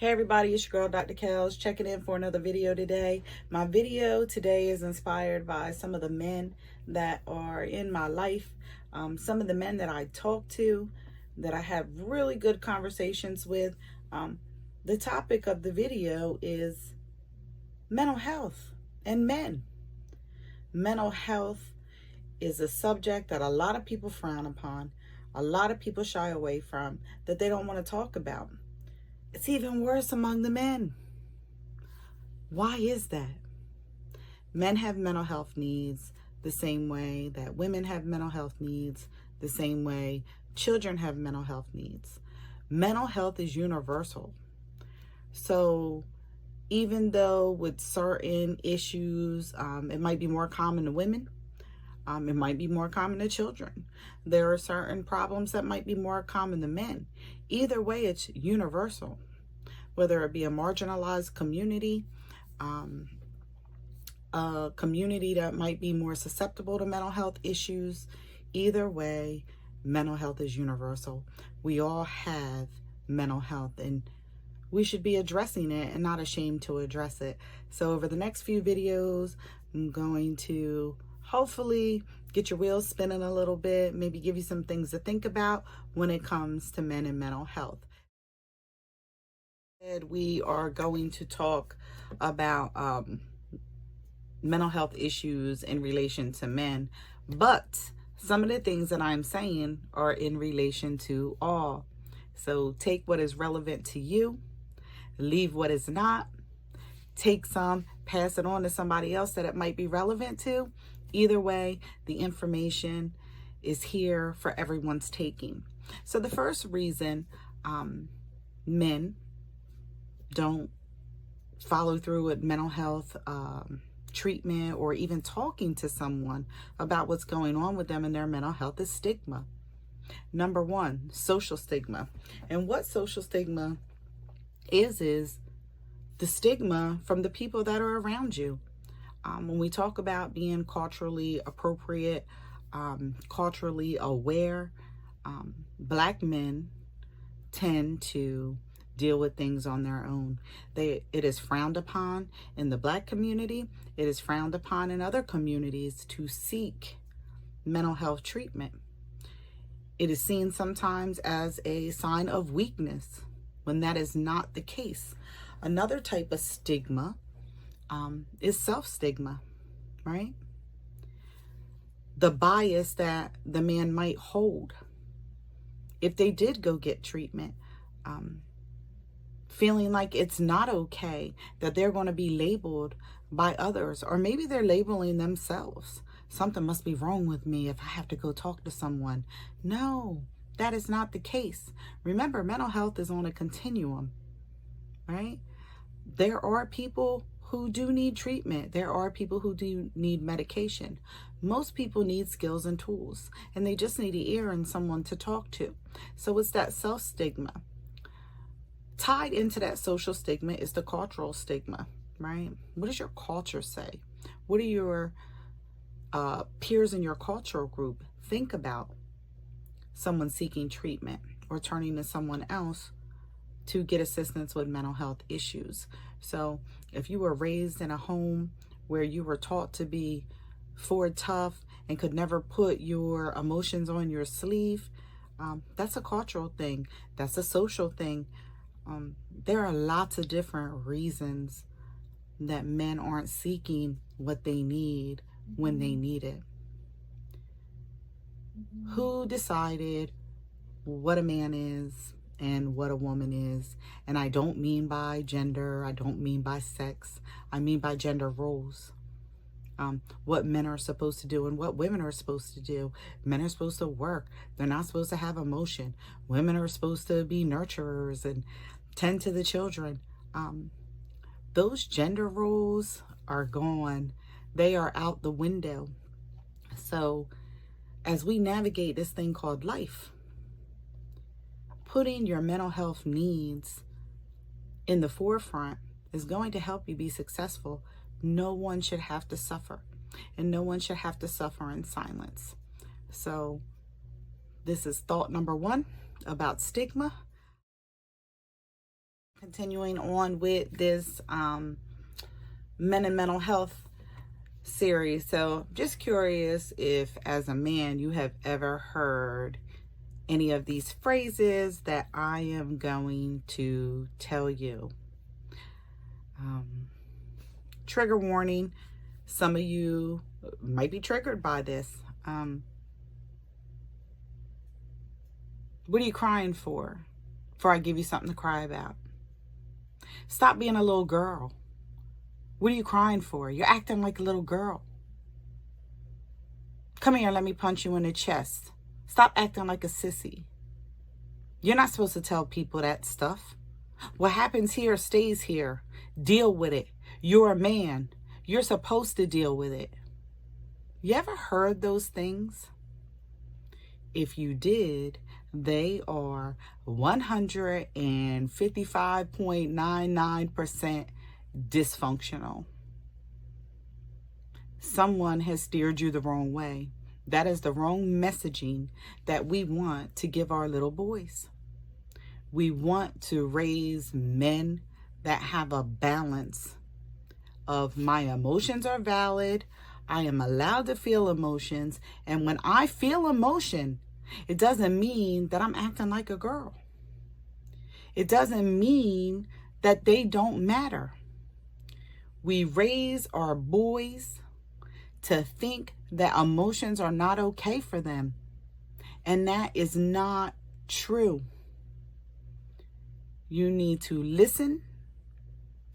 Hey everybody, it's your girl Dr. Kelz checking in for another video today. My video today is inspired by some of the men that are in my life, some of the men that I talk to, that I have really good conversations with. The topic of the video is mental health and men. Mental health is a subject that a lot of people frown upon, a lot of people shy away from, that they don't want to talk about. It's even worse among the men. Why is that? Men have mental health needs the same way that women have mental health needs, the same way children have mental health needs. Mental health is universal. So even though with certain issues, it might be more common to women, it might be more common to children. There are certain problems that might be more common to men. Either way, it's universal. Whether it be a marginalized community, a community that might be more susceptible to mental health issues, either way, mental health is universal. We all have mental health and we should be addressing it and not ashamed to address it. So over the next few videos, I'm going to hopefully get your wheels spinning a little bit, maybe give you some things to think about when it comes to men and mental health. We are going to talk about mental health issues in relation to men, but some of the things that I'm saying are in relation to all. So take what is relevant to you, leave what is not, take some, pass it on to somebody else that it might be relevant to. Either way, the information is here for everyone's taking. So the first reason men don't follow through with mental health treatment or even talking to someone about what's going on with them and their mental health is stigma. Number one, social stigma. And what social stigma is the stigma from the people that are around you. When we talk about being culturally appropriate, culturally aware, Black men tend to deal with things on their own. It is frowned upon in the Black community. It is frowned upon in other communities to seek mental health treatment. It is seen sometimes as a sign of weakness when that is not the case. Another type of stigma is self-stigma, right? The bias that the man might hold if they did go get treatment, feeling like it's not okay, that they're going to be labeled by others, or maybe they're labeling themselves. Something must be wrong with me if I have to go talk to someone. No, that is not the case. Remember, mental health is on a continuum, right? There are people who do need treatment. There are people who do need medication. Most people need skills and tools, and they just need an ear and someone to talk to. So it's that self-stigma. Tied into that social stigma is the cultural stigma, right? What does your culture say? What do your peers in your cultural group think about someone seeking treatment or turning to someone else to get assistance with mental health issues? So if you were raised in a home where you were taught to be forward tough and could never put your emotions on your sleeve, that's a cultural thing. That's a social thing. There are lots of different reasons that men aren't seeking what they need when they need it. Who decided what a man is and what a woman is? And I don't mean by gender, I don't mean by sex, I mean by gender roles. What men are supposed to do and what women are supposed to do. Men are supposed to work. They're not supposed to have emotion. Women are supposed to be nurturers and tend to the children. Those gender roles are gone. They are out the window. So as we navigate this thing called life, putting your mental health needs in the forefront is going to help you be successful. No one should have to suffer, and no one should have to suffer in silence. So this is thought number one about stigma. Continuing on with this men and mental health series. So just curious if as a man you have ever heard any of these phrases that I am going to tell you. Trigger warning, some of you might be triggered by this. What are you crying for? Before I give you something to cry about. Stop being a little girl. What are you crying for? You're acting like a little girl. Come here, let me punch you in the chest. Stop acting like a sissy. You're not supposed to tell people that stuff. What happens here stays here. Deal with it. You're a man. You're supposed to deal with it. You ever heard those things? If you did, they are 155.99% dysfunctional. Someone has steered you the wrong way. That is the wrong messaging that we want to give our little boys. We want to raise men that have a balance of my emotions are valid. I am allowed to feel emotions. And when I feel emotion, it doesn't mean that I'm acting like a girl. It doesn't mean that they don't matter. We raise our boys to think that emotions are not okay for them. And that is not true. You need to listen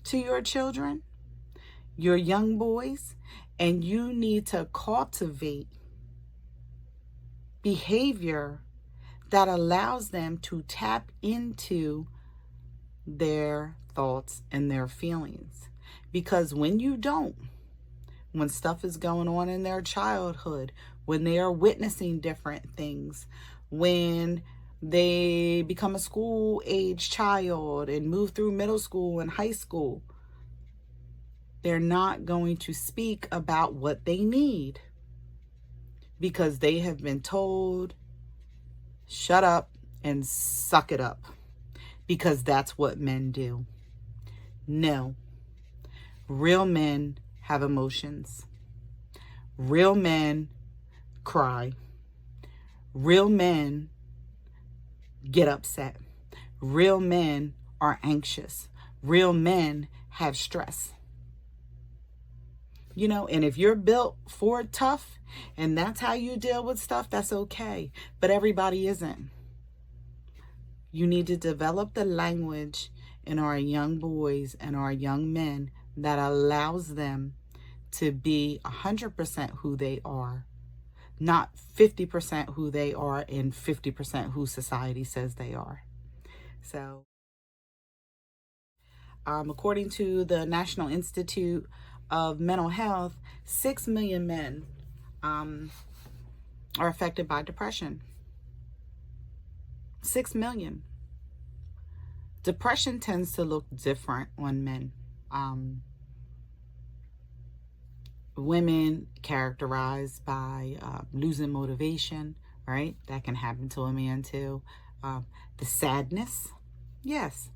to your children, your young boys, and you need to cultivate behavior that allows them to tap into their thoughts and their feelings. Because when you don't, when stuff is going on in their childhood, when they are witnessing different things, when they become a school-age child and move through middle school and high school, they're not going to speak about what they need because they have been told, shut up and suck it up, because that's what men do. No. Real men have emotions. Real men cry. Real men get upset. Real men are anxious. Real men have stress. You know, and if you're built for tough and that's how you deal with stuff, that's okay. But everybody isn't. You need to develop the language in our young boys and our young men that allows them to be 100% who they are, not 50% who they are and 50% who society says they are. So, according to the National Institute of Mental Health, 6 million men are affected by depression. 6 million. Depression tends to look different on men. Women characterized by losing motivation, right? That can happen to a man too. The sadness, yes,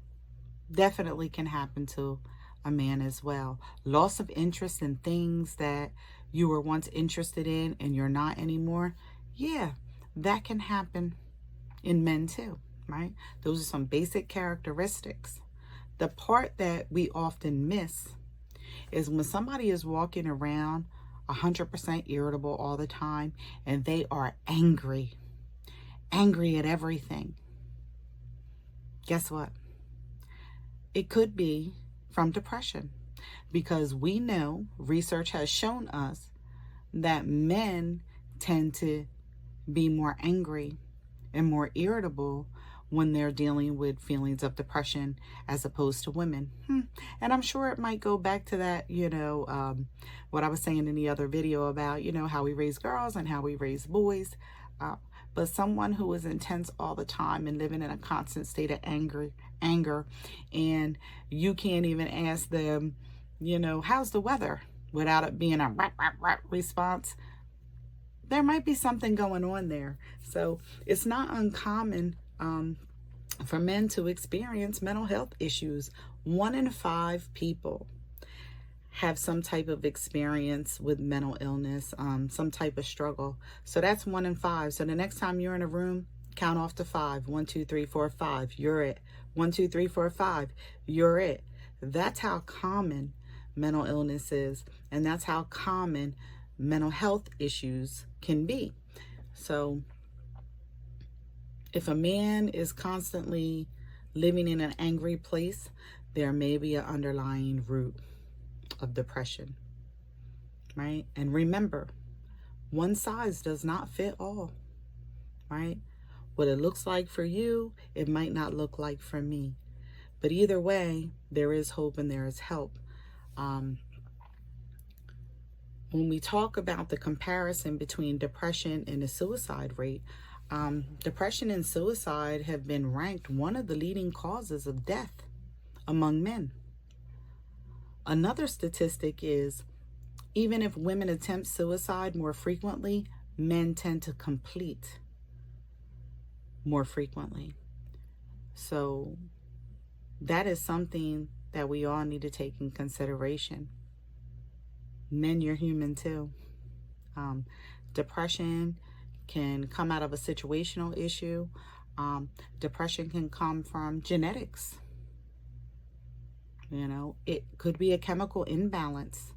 definitely can happen to a man as well. Loss of interest in things that you were once interested in and you're not anymore. Yeah, that can happen in men too, right? Those are some basic characteristics. The part that we often miss is when somebody is walking around 100% irritable all the time and they are angry at everything. Guess what? It could be from depression, because we know research has shown us that men tend to be more angry and more irritable when they're dealing with feelings of depression as opposed to women. And I'm sure it might go back to that, what I was saying in the other video about, how we raise girls and how we raise boys. But someone who is intense all the time and living in a constant state of anger, and you can't even ask them, how's the weather, without it being a rap, rap, rap response, there might be something going on there. So it's not uncommon for men to experience mental health issues. 1 in 5 people have some type of experience with mental illness, some type of struggle. So that's 1 in 5. So the next time you're in a room, count off to 5. 1, 2, 3, 4, 5. You're it. 1, 2, 3, 4, 5. You're it. That's how common mental illness is, and that's how common mental health issues can be. So if a man is constantly living in an angry place, there may be an underlying root of depression, right? And remember, one size does not fit all, right? What it looks like for you, it might not look like for me. But either way, there is hope and there is help. When we talk about the comparison between depression and the suicide rate, depression and suicide have been ranked one of the leading causes of death among men. Another statistic is, even if women attempt suicide more frequently, men tend to complete more frequently. So that is something that we all need to take in consideration. Men, you're human too. Depression can come out of a situational issue. Depression can come from genetics. You know, it could be a chemical imbalance.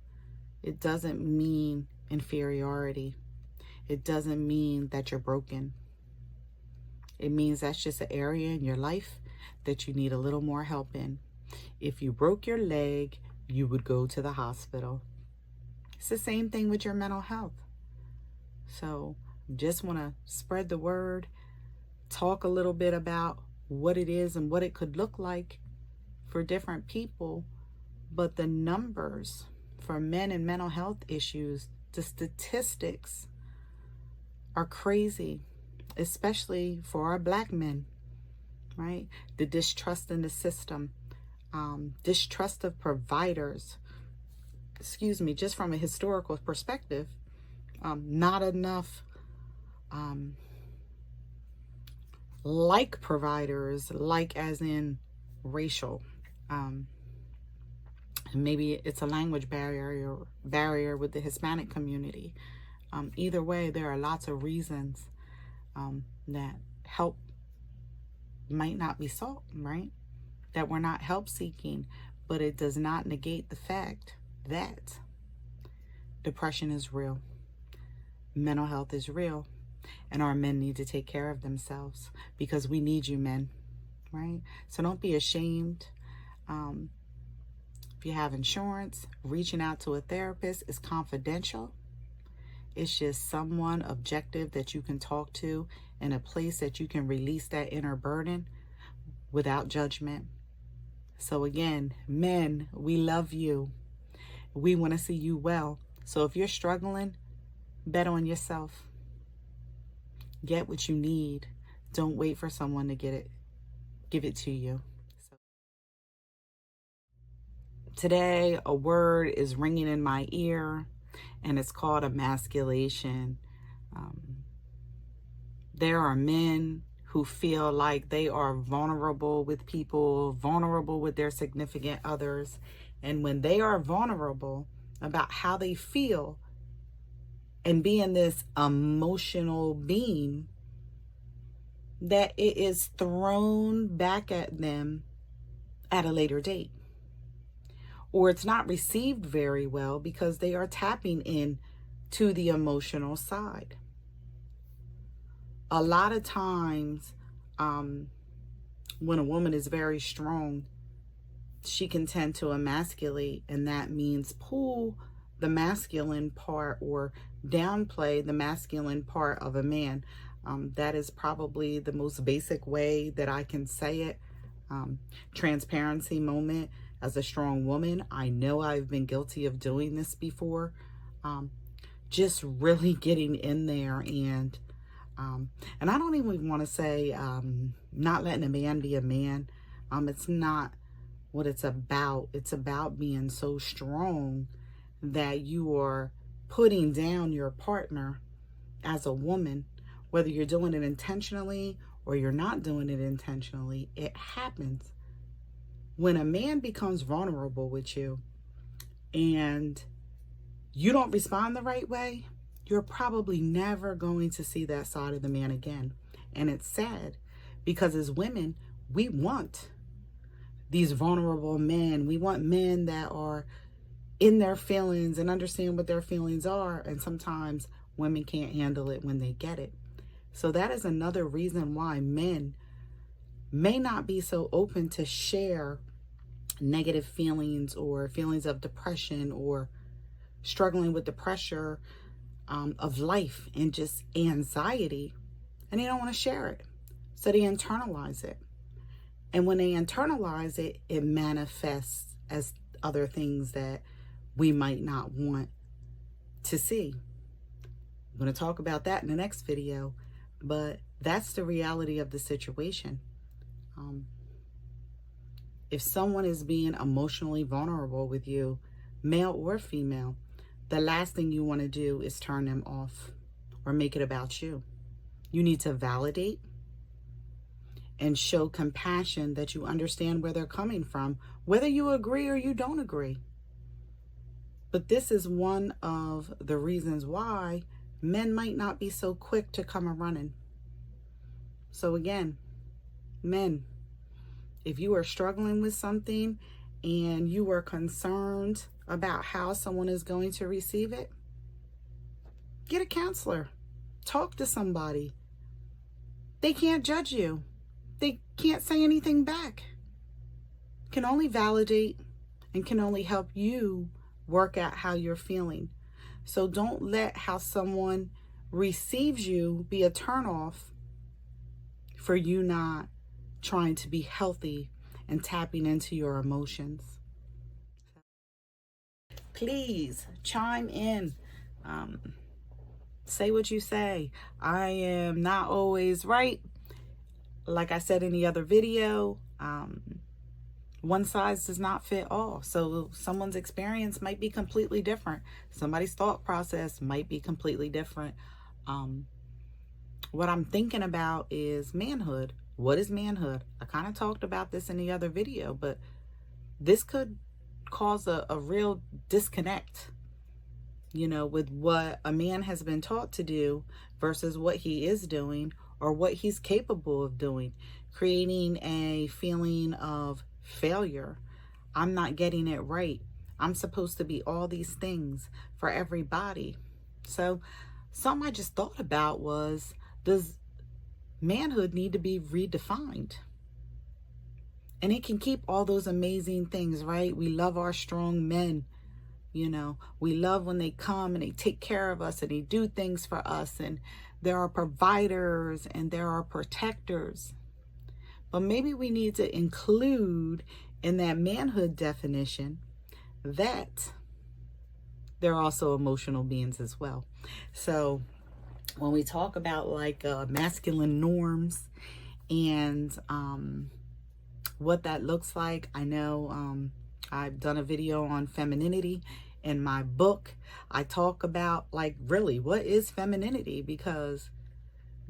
It doesn't mean inferiority. It doesn't mean that you're broken. It means that's just an area in your life that you need a little more help in. If you broke your leg, you would go to the hospital. It's the same thing with your mental health. So just want to spread the word, talk a little bit about what it is and what it could look like for different people. But the numbers for men and mental health issues, the statistics are crazy, especially for our Black men, right? The distrust in the system, distrust of providers, just from a historical perspective, not enough like providers, like as in racial. Maybe it's a language barrier with the Hispanic community. Either way, there are lots of reasons that help might not be sought, right? That we're not help seeking, but it does not negate the fact that depression is real, mental health is real, and our men need to take care of themselves because we need you, men, right? So don't be ashamed. If you have insurance, reaching out to a therapist is confidential. It's just someone objective that you can talk to in a place that you can release that inner burden without judgment. So again, men, we love you. We want to see you well. So if you're struggling, bet on yourself. Get what you need. Don't wait for someone to give it to you. So today, a word is ringing in my ear, and it's called emasculation. There are men who feel like they are vulnerable with people, vulnerable with their significant others. And when they are vulnerable about how they feel and being this emotional being, that it is thrown back at them at a later date. Or it's not received very well because they are tapping in to the emotional side. A lot of times, when a woman is very strong, she can tend to emasculate, and that means pull the masculine part or downplay the masculine part of a man. That is probably the most basic way that I can say it. Transparency moment. As a strong woman, I know I've been guilty of doing this before. Just really getting in there and I don't even want to say not letting a man be a man. It's not what it's about. It's about being so strong that you are putting down your partner as a woman, whether you're doing it intentionally or you're not doing it intentionally, it happens. When a man becomes vulnerable with you and you don't respond the right way, you're probably never going to see that side of the man again. And it's sad because as women, we want these vulnerable men. We want men that are in their feelings and understand what their feelings are. And sometimes women can't handle it when they get it. So that is another reason why men may not be so open to share negative feelings or feelings of depression or struggling with the pressure of life and just anxiety, and they don't want to share it. So they internalize it. And when they internalize it, it manifests as other things that we might not want to see. I'm going to talk about that in the next video, but that's the reality of the situation. If someone is being emotionally vulnerable with you, male or female, the last thing you want to do is turn them off or make it about you. You need to validate and show compassion, that you understand where they're coming from, whether you agree or you don't agree. But this is one of the reasons why men might not be so quick to come a running. So again, men, if you are struggling with something and you are concerned about how someone is going to receive it, get a counselor. Talk to somebody. They can't judge you. They can't say anything back. Can only validate and can only help you work out how you're feeling. So don't let how someone receives you be a turnoff for you not trying to be healthy and tapping into your emotions. Please chime in. Say what you say. I am not always right. Like I said in the other video, one size does not fit all. So someone's experience might be completely different. Somebody's thought process might be completely different. What I'm thinking about is manhood. What is manhood? I kind of talked about this in the other video, but this could cause a real disconnect, you know, with what a man has been taught to do versus what he is doing or what he's capable of doing, creating a feeling of failure. I'm not getting it right. I'm supposed to be all these things for everybody. So something I just thought about was, does manhood need to be redefined? And it can keep all those amazing things, right? We love our strong men. You know, we love when they come and they take care of us and they do things for us, and there are providers and there are protectors. But maybe we need to include in that manhood definition that they're also emotional beings as well. So when we talk about like masculine norms and what that looks like, I know I've done a video on femininity. In my book, I talk about like really what is femininity, because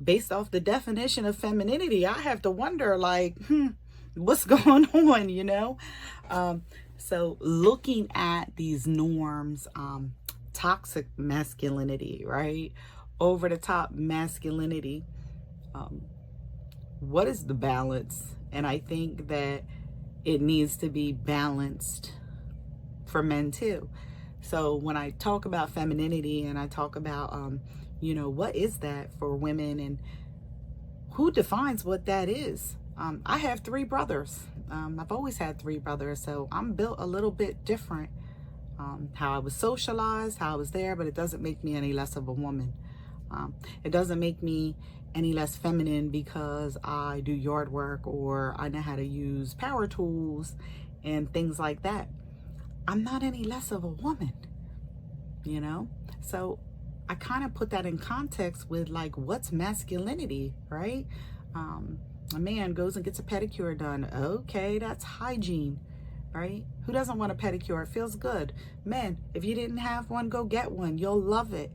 based off the definition of femininity, I have to wonder like, what's going on, you know? So looking at these norms, toxic masculinity, right? Over the top masculinity, what is the balance? And I think that it needs to be balanced for men too. So when I talk about femininity and I talk about, you know, what is that for women and who defines what that is? I have 3 brothers. I've always had 3 brothers, so I'm built a little bit different. How I was socialized, how I was there, but it doesn't make me any less of a woman. It doesn't make me any less feminine because I do yard work or I know how to use power tools and things like that. I'm not any less of a woman, you know? So I kind of put that in context with like, what's masculinity, right? A man goes and gets a pedicure done. Okay, that's hygiene, right? Who doesn't want a pedicure? It feels good. Men, if you didn't have one, go get one. You'll love it.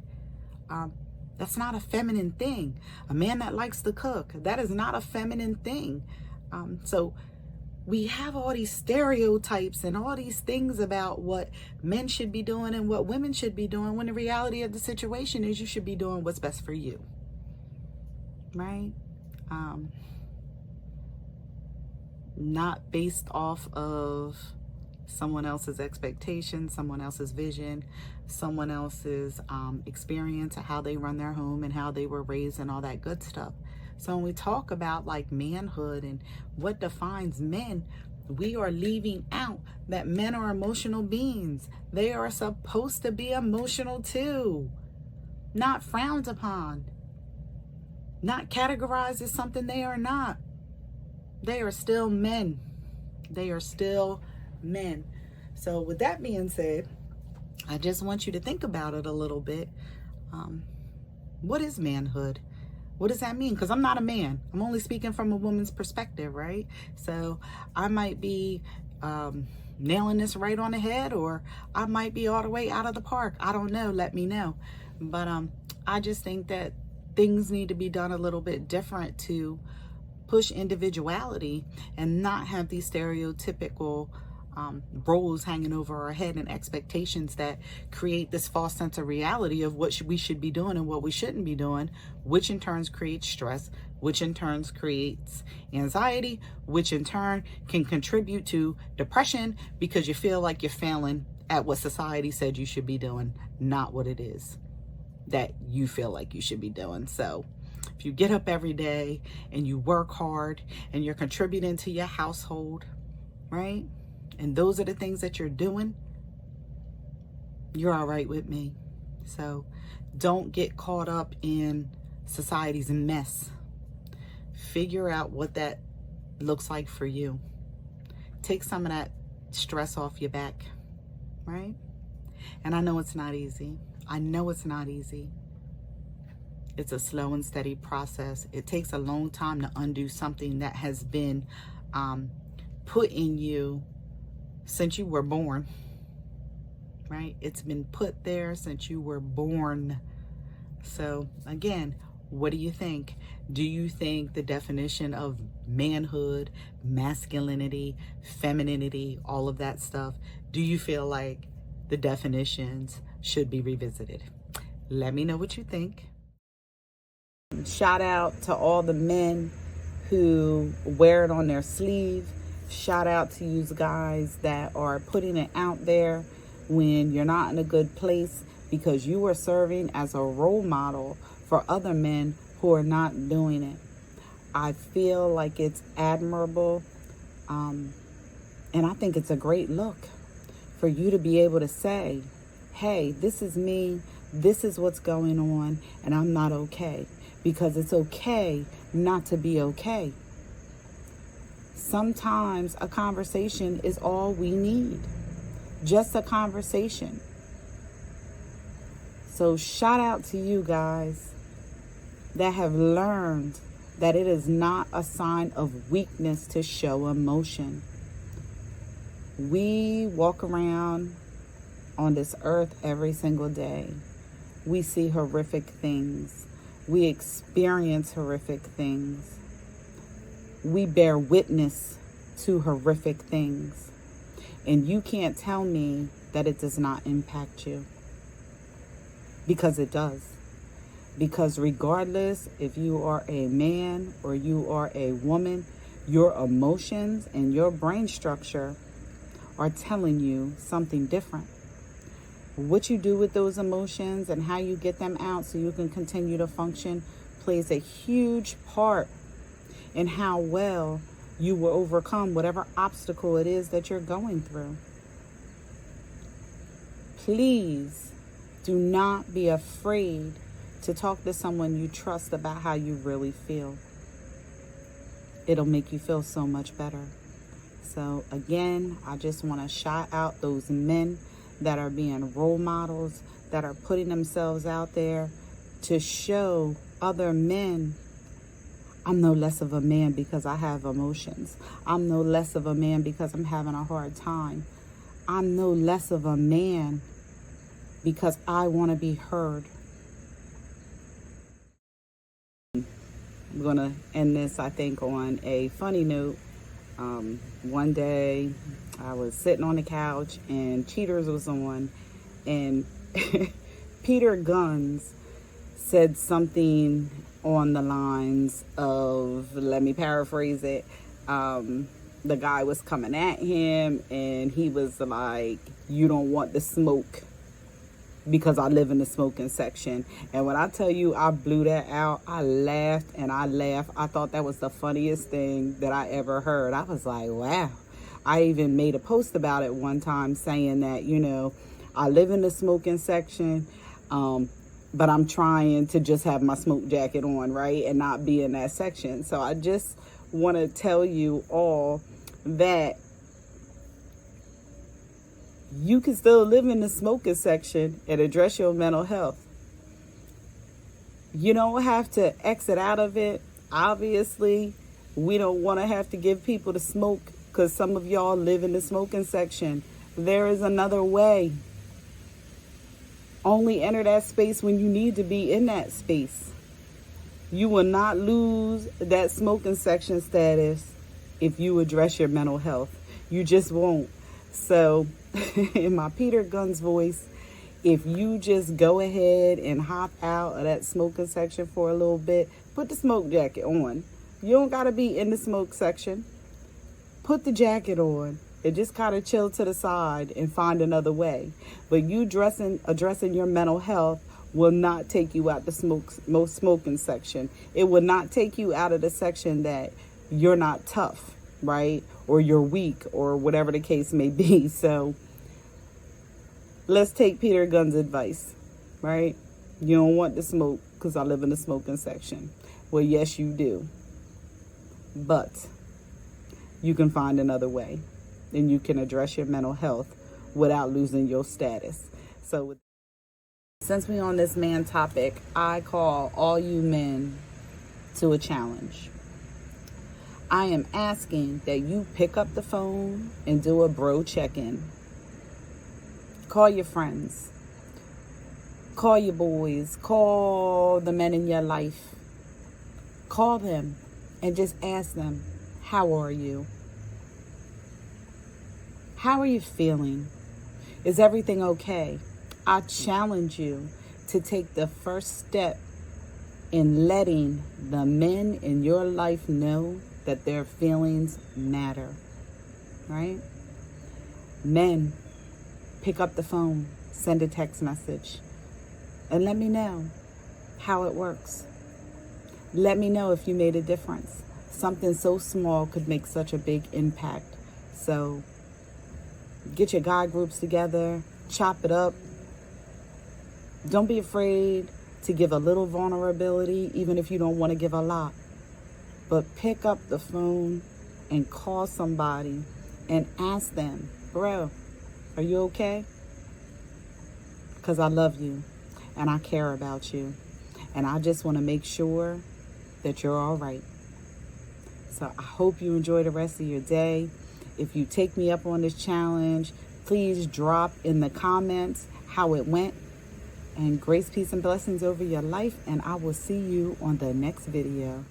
That's not a feminine thing. A man that likes to cook, that is not a feminine thing. So we have all these stereotypes and all these things about what men should be doing and what women should be doing, when the reality of the situation is you should be doing what's best for you, right? Not based off of someone else's expectations, someone else's vision, someone else's experience of how they run their home and how they were raised and all that good stuff. So when we talk about like manhood and what defines men, we are leaving out that men are emotional beings. They are supposed to be emotional too, not frowned upon, not categorized as something they are not. They are still men. They are still men. So with that being said, I just want you to think about it a little bit. What is manhood? What does that mean? Because I'm not a man. I'm only speaking from a woman's perspective, right? So I might be nailing this right on the head, or I might be all the way out of the park. I don't know. Let me know. But I just think that things need to be done a little bit different to push individuality and not have these stereotypical roles hanging over our head and expectations that create this false sense of reality of what we should be doing and what we shouldn't be doing, which in turn creates stress, which in turn creates anxiety, which in turn can contribute to depression because you feel like you're failing at what society said you should be doing, not what it is that you feel like you should be doing. So if you get up every day and you work hard and you're contributing to your household, right? And those are the things that you're doing, you're all right with me. So don't get caught up in society's mess. Figure out what that looks like for you. Take some of that stress off your back, right? And I know it's not easy. I know it's not easy. It's a slow and steady process. It takes a long time to undo something that has been put in you since you were born, right? It's been put there since you were born. So again, what do you think? Do you think the definition of manhood, masculinity, femininity, all of that stuff, do you feel like the definitions should be revisited? Let me know what you think. Shout out to all the men who wear it on their sleeve. Shout out to you guys that are putting it out there when you're not in a good place, because you are serving as a role model for other men who are not doing it. I feel like it's admirable, and I think it's a great look for you to be able to say, hey, this is me, this is what's going on, and I'm not okay. Because it's okay not to be okay. Sometimes a conversation is all we need. Just a conversation. So shout out to you guys that have learned that it is not a sign of weakness to show emotion. We walk around on this earth every single day. We see horrific things. We experience horrific things. We bear witness to horrific things. And you can't tell me that it does not impact you. Because it does. Because regardless if you are a man or you are a woman, your emotions and your brain structure are telling you something different. What you do with those emotions and how you get them out so you can continue to function plays a huge part in how well you will overcome whatever obstacle it is that you're going through. Please do not be afraid to talk to someone you trust about how you really feel. It'll make you feel so much better. So again, I just want to shout out those men that are being role models, that are putting themselves out there to show other men, I'm no less of a man because I have emotions. I'm no less of a man because I'm having a hard time. I'm no less of a man because I want to be heard. I'm going to end this, I think, on a funny note. One day I was sitting on the couch and Cheaters was on, and Peter Guns said something on the lines of, let me paraphrase it, the guy was coming at him and he was like, you don't want the smoke because I live in the smoking section. And when I tell you I blew that out, I laughed and I laughed. I thought that was the funniest thing that I ever heard. I was like, wow. I even made a post about it one time saying that, you know, I live in the smoking section, but I'm trying to just have my smoke jacket on, right, and not be in that section. So I just want to tell you all that you can still live in the smoking section and address your mental health. You don't have to exit out of it. Obviously, we don't want to have to give people the smoke because some of y'all live in the smoking section. There is another way. Only enter that space when you need to be in that space. You will not lose that smoking section status if you address your mental health. You just won't. So, in my Peter Guns voice, if you just go ahead and hop out of that smoking section for a little bit, put the smoke jacket on. You don't got to be in the smoke section. Put the jacket on and just kind of chill to the side and find another way. But you addressing your mental health will not take you out the smoking section. It will not take you out of the section that you're not tough, right? Or you're weak, or whatever the case may be. So let's take Peter Guns' advice, right? You don't want the smoke because I live in the smoking section. Well, yes, you do. But you can find another way, and you can address your mental health without losing your status. So since we're on this man topic, I call all you men to a challenge. I am asking that you pick up the phone and do a bro check-in. Call your friends. Call your boys. Call the men in your life. Call them and just ask them, how are you? How are you feeling? Is everything okay? I challenge you to take the first step in letting the men in your life know that their feelings matter, right? Men, pick up the phone, send a text message, and let me know how it works. Let me know if you made a difference. Something so small could make such a big impact. So get your guy groups together, chop it up. Don't be afraid to give a little vulnerability, even if you don't want to give a lot. But pick up the phone and call somebody and ask them, bro, are you okay? Because I love you and I care about you. And I just want to make sure that you're all right. So I hope you enjoy the rest of your day. If you take me up on this challenge, please drop in the comments how it went. And grace, peace, and blessings over your life. And I will see you on the next video.